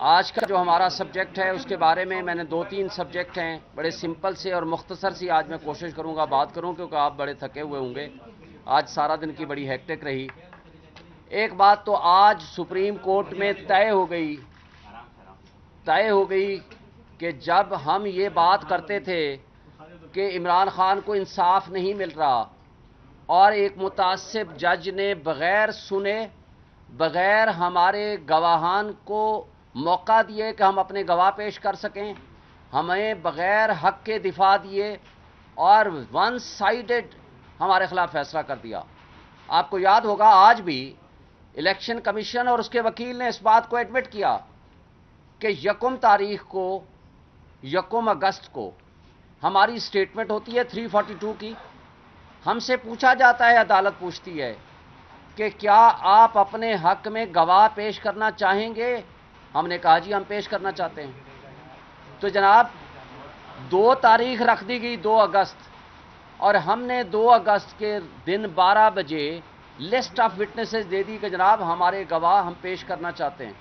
آج کا جو ہمارا سبجیکٹ ہے اس کے بارے میں نے 2-3 سبجیکٹ ہیں، بڑے سمپل سے اور مختصر سی آج میں کوشش کروں گا بات کروں، کیونکہ آپ بڑے تھکے ہوئے ہوں گے، آج سارا دن کی بڑی ہیکٹک رہی۔ ایک بات تو آج سپریم کورٹ میں طے ہو گئی کہ جب ہم یہ بات کرتے تھے کہ عمران خان کو انصاف نہیں مل رہا اور ایک متعصب جج نے بغیر سنے، بغیر ہمارے گواہان کو موقع دیے کہ ہم اپنے گواہ پیش کر سکیں، ہمیں بغیر حق کے دفاع دیے اور ون سائیڈڈ ہمارے خلاف فیصلہ کر دیا۔ آپ کو یاد ہوگا آج بھی الیکشن کمیشن اور اس کے وکیل نے اس بات کو ایڈمٹ کیا کہ 1 اگست کو ہماری سٹیٹمنٹ ہوتی ہے 342 کی، ہم سے پوچھا جاتا ہے، عدالت پوچھتی ہے کہ کیا آپ اپنے حق میں گواہ پیش کرنا چاہیں گے؟ ہم نے کہا جی ہم پیش کرنا چاہتے ہیں۔ تو جناب 2 تاریخ رکھ دی گئی 2 اگست، اور ہم نے 2 اگست کے دن 12 بجے لسٹ آف وٹنسز دے دی کہ جناب ہمارے گواہ ہم پیش کرنا چاہتے ہیں،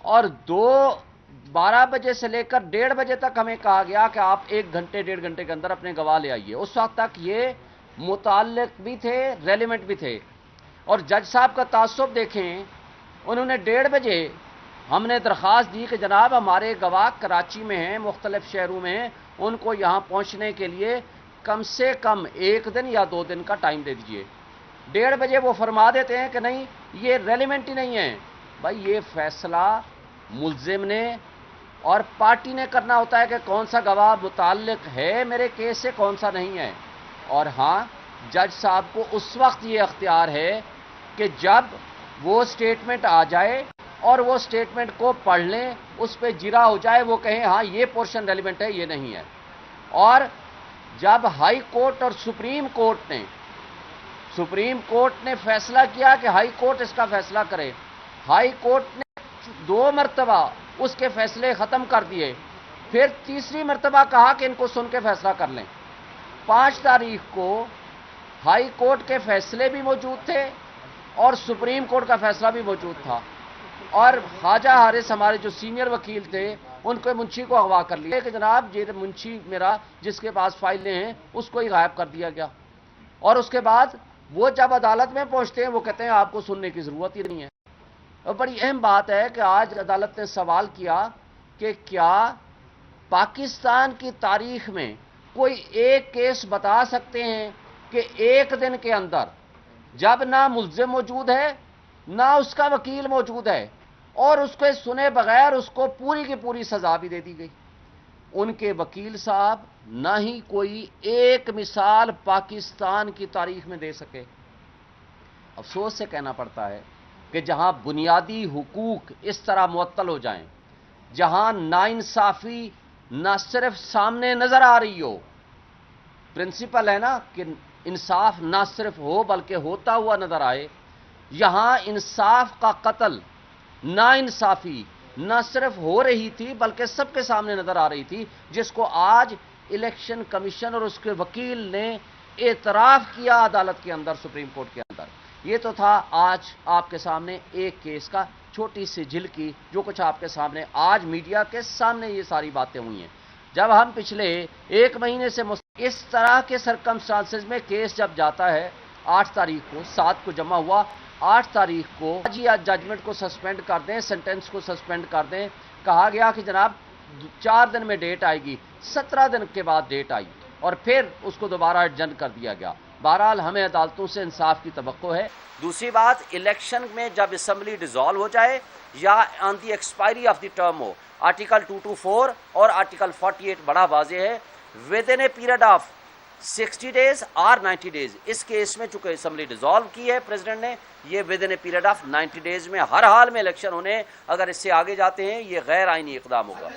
اور 12 بجے سے لے کر 1:30 بجے تک ہمیں کہا گیا کہ آپ 1-1.5 گھنٹے کے اندر اپنے گواہ لے آئیے۔ اس وقت تک یہ متعلق بھی تھے، ریلیونٹ بھی تھے، اور جج صاحب کا تعصب دیکھیں، انہوں نے 1:30 بجے ہم نے درخواست دی کہ جناب ہمارے گواہ کراچی میں ہیں، مختلف شہروں میں ہیں، ان کو یہاں پہنچنے کے لیے کم سے کم 1 دن یا 2 دن کا ٹائم دے دیجئے۔ 1:30 بجے وہ فرما دیتے ہیں کہ نہیں یہ ریلیونٹ ہی نہیں ہے۔ بھائی یہ فیصلہ ملزم نے اور پارٹی نے کرنا ہوتا ہے کہ کون سا گواہ متعلق ہے میرے کیس سے، کون سا نہیں ہے۔ اور ہاں جج صاحب کو اس وقت یہ اختیار ہے کہ جب وہ سٹیٹمنٹ آ جائے اور وہ سٹیٹمنٹ کو پڑھ لیں، اس پہ جرا ہو جائے، وہ کہیں ہاں یہ پورشن ریلیونٹ ہے، یہ نہیں ہے۔ اور جب ہائی کورٹ اور سپریم کورٹ نے فیصلہ کیا کہ ہائی کورٹ اس کا فیصلہ کرے، ہائی کورٹ نے 2 مرتبہ اس کے فیصلے ختم کر دیے، پھر تیسری مرتبہ کہا کہ ان کو سن کے فیصلہ کر لیں۔ 5 تاریخ کو ہائی کورٹ کے فیصلے بھی موجود تھے اور سپریم کورٹ کا فیصلہ بھی موجود تھا، اور خواجہ حارث ہمارے جو سینئر وکیل تھے ان کو منشی کو اغوا کر لیا کہ جناب یہ منشی میرا جس کے پاس فائلیں ہیں اس کو ہی غائب کر دیا گیا، اور اس کے بعد وہ جب عدالت میں پہنچتے ہیں وہ کہتے ہیں آپ کو سننے کی ضرورت ہی نہیں ہے۔ اور بڑی اہم بات ہے کہ آج عدالت نے سوال کیا کہ کیا پاکستان کی تاریخ میں کوئی ایک کیس بتا سکتے ہیں کہ 1 دن کے اندر جب نہ ملزم موجود ہے نہ اس کا وکیل موجود ہے اور اس کو سنے بغیر اس کو پوری کی پوری سزا بھی دے دی گئی؟ ان کے وکیل صاحب نہ ہی کوئی ایک مثال پاکستان کی تاریخ میں دے سکے۔ افسوس سے کہنا پڑتا ہے کہ جہاں بنیادی حقوق اس طرح معطل ہو جائیں، جہاں ناانصافی نہ صرف سامنے نظر آ رہی ہو، پرنسپل ہے نا کہ انصاف نہ صرف ہو بلکہ ہوتا ہوا نظر آئے، یہاں انصاف کا قتل، ناانصافی نہ صرف ہو رہی تھی بلکہ سب کے سامنے نظر آ رہی تھی، جس کو آج الیکشن کمیشن اور اس کے وکیل نے اعتراف کیا عدالت کے اندر، سپریم کورٹ کے اندر۔ یہ تو تھا آج آپ کے سامنے ایک کیس کا چھوٹی سی جھلکی، جو کچھ آپ کے سامنے آج میڈیا کے سامنے یہ ساری باتیں ہوئی ہیں۔ جب ہم پچھلے 1 مہینے سے اس طرح کے سرکمسٹانسز میں کیس جب جاتا ہے، 8 تاریخ کو 7 کو جمع ہوا، 8 تاریخ کو جی ججمنٹ کو سسپینڈ کر دیں، سینٹنس کو سسپینڈ کر دیں، کہا گیا کہ جناب 4 دن میں ڈیٹ آئے گی، 17 دن کے بعد ڈیٹ آئی اور پھر اس کو دوبارہ ایڈجنٹ کر دیا گیا۔ بہرحال ہمیں عدالتوں سے انصاف کی توقع ہے۔ دوسری بات، الیکشن میں جب اسمبلی ڈیزالو ہو جائے یا on the expiry of the term ہو، آرٹیکل 224 اور آرٹیکل 48 بڑا واضح ہے، within a period of 60 days اور 90 days، اس کیس میں چونکہ اسمبلی ڈیزالو کی ہے پریزیڈنٹ نے، یہ with in a period of 90 days میں ہر حال میں الیکشن ہونے، اگر اس سے آگے جاتے ہیں یہ غیر آئینی اقدام ہوگا۔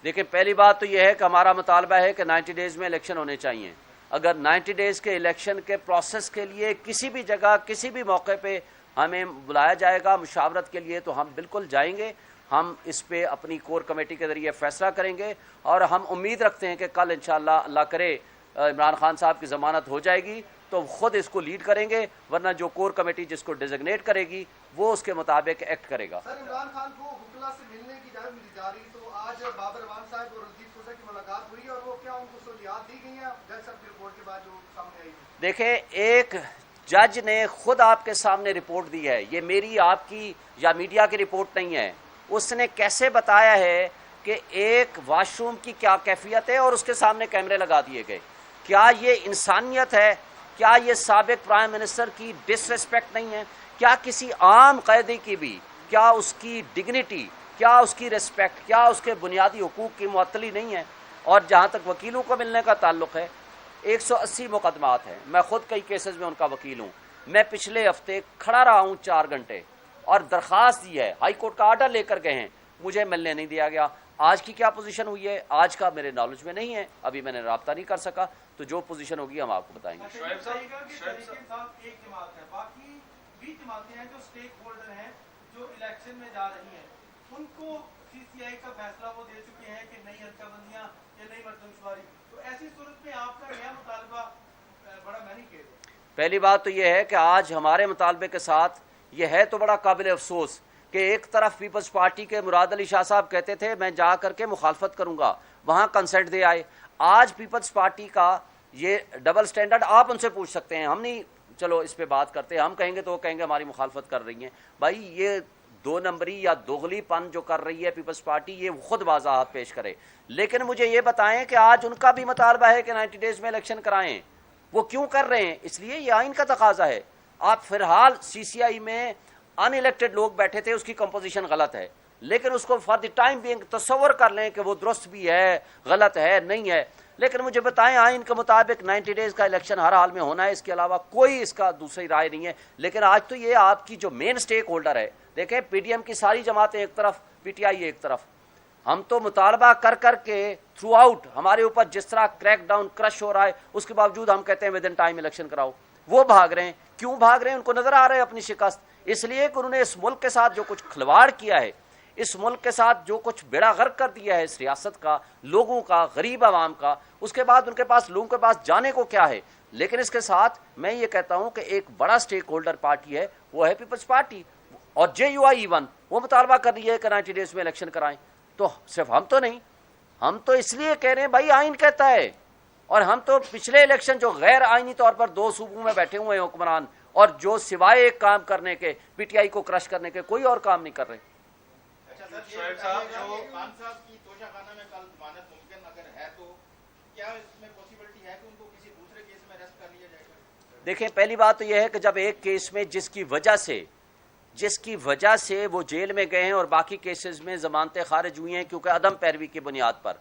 دیکھیں پہلی بات تو یہ ہے کہ ہمارا مطالبہ ہے کہ 90 days میں الیکشن ہونے چاہیے، اگر 90 ڈیز کے الیکشن کے پروسیس کے لیے کسی بھی جگہ کسی بھی موقع پہ ہمیں بلایا جائے گا مشاورت کے لیے تو ہم بالکل جائیں گے. ہم اس پہ اپنی کور کمیٹی کے ذریعے فیصلہ کریں گے اور ہم امید رکھتے ہیں کہ کل انشاءاللہ اللہ کرے عمران خان صاحب کی ضمانت ہو جائے گی تو خود اس کو لیڈ کریں گے, ورنہ جو کور کمیٹی جس کو ڈیزگنیٹ کرے گی وہ اس کے مطابق ایکٹ کرے گا. سر عمران خان کو وکلا سے ملنے کی اجازت ملی جا رہی, تو آج بابر اعوان صاحب اور رنجیت کھوسہ کی ملاقات ہوئی اور وہ کیا ان کو سہولیات دی گئی ہیں جج صاحب کی رپورٹ کے بعد جو سامنے آئی؟ دیکھیں, ایک جج نے خود آپ کے سامنے رپورٹ دی ہے, یہ میری آپ کی یا میڈیا کی رپورٹ نہیں ہے. اس نے کیسے بتایا ہے کہ ایک واش روم کی کیا کیفیت ہے اور اس کے سامنے کیمرے لگا دیے گئے. کیا یہ انسانیت ہے؟ کیا یہ سابق پرائم منسٹر کی ڈس ریسپیکٹ نہیں ہے؟ کیا کسی عام قیدی کی بھی کیا اس کی ڈگنیٹی, کیا اس کی ریسپیکٹ, کیا اس کے بنیادی حقوق کی معطلی نہیں ہے؟ اور جہاں تک وکیلوں کو ملنے کا تعلق ہے, 180 مقدمات ہیں, میں خود کئی کیسز میں ان کا وکیل ہوں. میں پچھلے ہفتے کھڑا رہا ہوں 4 گھنٹے اور درخواست دی ہے, ہائی کورٹ کا آرڈر لے کر گئے ہیں, مجھے ملنے نہیں دیا گیا. آج کی کیا پوزیشن ہوئی ہے آج کا میرے نالج میں نہیں ہے, ابھی میں نے رابطہ نہیں کر سکا, تو جو پوزیشن ہوگی ہم آپ کو بتائیں گے. شعیب صاحب ایک جماعت ہے, باقی 20 جماعتیں ہیں جو اسٹیک ہولڈر ہیں جو الیکشن میں جا رہی ہیں, ان کو سی سی آئی کا فیصلہ وہ دے چکے ہیں کہ نئی حلقہ بندیاں یا نئی مردم شماری, تو ایسی صورت میں آپ کا نیا مطالبہ بڑا معنی ہے. پہلی بات تو یہ ہے کہ آج ہمارے مطالبے کے ساتھ یہ ہے تو بڑا قابل افسوس کہ ایک طرف پیپلز پارٹی کے مراد علی شاہ صاحب کہتے تھے میں جا کر کے مخالفت کروں گا, وہاں کنسنٹ دے آئے. آج پیپلز پارٹی کا یہ ڈبل سٹینڈرڈ آپ ان سے پوچھ سکتے ہیں, ہم نہیں چلو اس پہ بات کرتے, ہم کہیں گے تو وہ کہیں گے ہماری مخالفت کر رہی ہیں. بھائی یہ 2 نمبری یا دوغلی پن جو کر رہی ہے پیپلز پارٹی, یہ خود وضاحت پیش کرے. لیکن مجھے یہ بتائیں کہ آج ان کا بھی مطالبہ ہے کہ 90 ڈیز میں الیکشن کرائیں, وہ کیوں کر رہے ہیں؟ اس لیے یہ آئین کا تقاضا ہے. آپ فی الحال سی سی آئی میں ان الیکٹڈ لوگ بیٹھے تھے, اس کی کمپوزیشن غلط ہے, لیکن اس کو فار دی ٹائم بینگ تصور کر لیں کہ وہ درست بھی ہے غلط ہے نہیں ہے. لیکن مجھے بتائیں آئین کے مطابق 90 ڈیز کا الیکشن ہر حال میں ہونا ہے, اس کے علاوہ کوئی اس کا دوسری رائے نہیں ہے. لیکن آج تو یہ آپ کی جو مین سٹیک ہولڈر ہے, دیکھیں پی ڈی ایم کی ساری جماعتیں ایک طرف, پی ٹی آئی ایک طرف, ہم تو مطالبہ کر کر کے تھرو آؤٹ ہمارے اوپر جس طرح کریک ڈاؤن کرش ہو رہا ہے, اس کے باوجود ہم کہتے ہیں ود ان ٹائم الیکشن کراؤ. وہ بھاگ رہے ہیں. کیوں بھاگ رہے ہیں؟ ان کو نظر آ رہا ہے اپنی شکست, اس لیے کہ انہوں نے اس ملک کے ساتھ جو کچھ کھلواڑ کیا ہے, اس ملک کے ساتھ جو کچھ بیڑا غرق کر دیا ہے اس ریاست کا, لوگوں کا, غریب عوام کا, اس کے بعد ان کے پاس لوگوں کے پاس جانے کو کیا ہے. لیکن اس کے ساتھ میں یہ کہتا ہوں کہ ایک بڑا سٹیک ہولڈر پارٹی ہے, وہ ہے پیپلز پارٹی, اور جے یو آئی ایون وہ مطالبہ کر رہی ہے کہ 90 ڈیز میں الیکشن کرائیں. تو صرف ہم تو نہیں, ہم تو اس لیے کہہ رہے ہیں بھائی آئین کہتا ہے, اور ہم تو پچھلے الیکشن جو غیر آئینی طور پر 2 صوبوں میں بیٹھے ہوئے ہیں حکمران, اور جو سوائے ایک کام کرنے کے پی ٹی آئی کو کرش کرنے کے کوئی اور کام نہیں کر رہے. شعیب صاحب جو خان صاحب کی توشہ خانہ میں کل ضمانت ممکن اگر ہے تو کیا اس میں پاسبلٹی ہے کہ ان کو کسی دوسرے کیس میں اریسٹ کر لیا جائے گا؟ دیکھیں پہلی بات تو یہ ہے کہ جب ایک کیس میں جس کی وجہ سے وہ جیل میں گئے ہیں اور باقی کیسز میں ضمانتیں خارج ہوئی ہیں کیونکہ عدم پیروی کی بنیاد پر,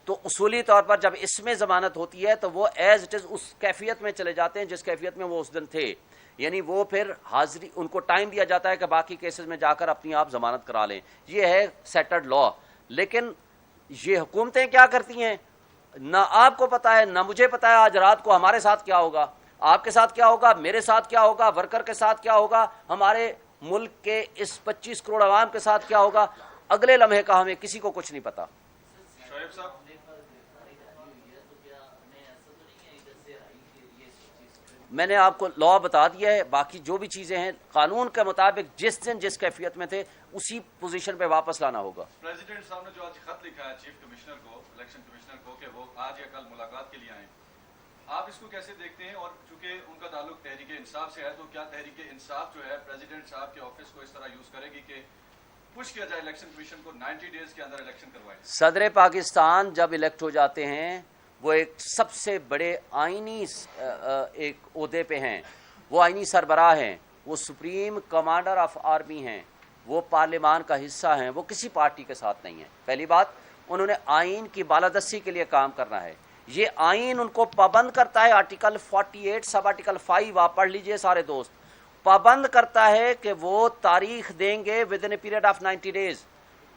تو اصولی طور پر جب اس میں ضمانت ہوتی ہے تو وہ ایز اٹ از اس کیفیت میں چلے جاتے ہیں جس کیفیت میں وہ اس دن تھے, یعنی وہ پھر حاضری, ان کو ٹائم دیا جاتا ہے کہ باقی کیسز میں جا کر اپنی آپ ضمانت کرا لیں. یہ ہے سیٹلڈ لا. لیکن یہ حکومتیں کیا کرتی ہیں, نہ آپ کو پتا ہے نہ مجھے پتا ہے آج رات کو ہمارے ساتھ کیا ہوگا, آپ کے ساتھ کیا ہوگا, میرے ساتھ کیا ہوگا, ورکر کے ساتھ کیا ہوگا, ہمارے ملک کے اس 25 کروڑ عوام کے ساتھ کیا ہوگا, اگلے لمحے کا ہمیں کسی کو کچھ نہیں پتا. شعیب صاحب میں نے آپ کو لا بتا دیا ہے, باقی جو بھی چیزیں ہیں قانون کے مطابق جس دن جس کیفیت میں تھے اسی پوزیشن پہ واپس لانا ہوگا. پریزیڈنٹ صاحب نے جو آج خط لکھا ہے چیف کمشنر کو, الیکشن کمشنر کو, کہ وہ آج یا کل ملاقات کے لیے آئیں, آپ اس کو کیسے دیکھتے ہیں؟ اور چونکہ ان کا تعلق تحریک انصاف سے ہے, تو کیا تحریک انصاف جو ہے پریزیڈنٹ صاحب کے آفس کو اس طرح یوز کرے گی کہ پش کیا جائے الیکشن کمیشن کو 90 ڈیز کے اندر الیکشن کروائے؟ صدر پاکستان جب الیکٹ ہو جاتے ہیں وہ ایک سب سے بڑے آئینی ایک عہدے پہ ہیں, وہ آئینی سربراہ ہیں, وہ سپریم کمانڈر آف آرمی ہیں, وہ پارلیمان کا حصہ ہیں, وہ کسی پارٹی کے ساتھ نہیں ہیں. پہلی بات, انہوں نے آئین کی بالادستی کے لیے کام کرنا ہے. یہ آئین ان کو پابند کرتا ہے, آرٹیکل 48 سب آرٹیکل 5 آپ پڑھ لیجئے سارے دوست, پابند کرتا ہے کہ وہ تاریخ دیں گے within a period of 90 days.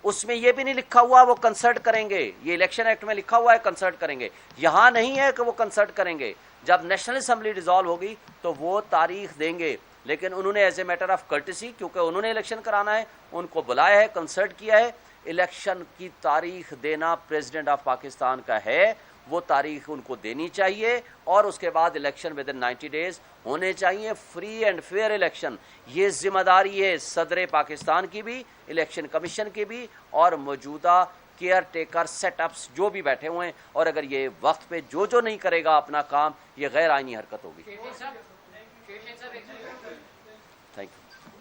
اس میں یہ بھی نہیں لکھا ہوا وہ کنسلٹ کریں گے, یہ الیکشن ایکٹ میں لکھا ہوا ہے کنسلٹ کریں گے, یہاں نہیں ہے کہ وہ کنسلٹ کریں گے. جب نیشنل اسمبلی ڈیزالو ہوگی تو وہ تاریخ دیں گے، لیکن انہوں نے as a matter of courtesy, کیونکہ انہوں نے الیکشن کرانا ہے، ان کو بلایا ہے، کنسلٹ کیا ہے، الیکشن کی تاریخ دینا پریزیڈنٹ آف پاکستان کا ہے، وہ تاریخ ان کو دینی چاہیے، اور اس کے بعد الیکشن ود ان 90 days ہونے چاہیے، فری اینڈ فیئر الیکشن۔ یہ ذمہ داری ہے صدر پاکستان کی بھی، الیکشن کمیشن کی بھی، اور موجودہ کیئر ٹیکر سیٹ اپس جو بھی بیٹھے ہوئے ہیں، اور اگر یہ وقت پہ جو نہیں کرے گا اپنا کام، یہ غیر آئینی حرکت ہوگی۔ Thank you.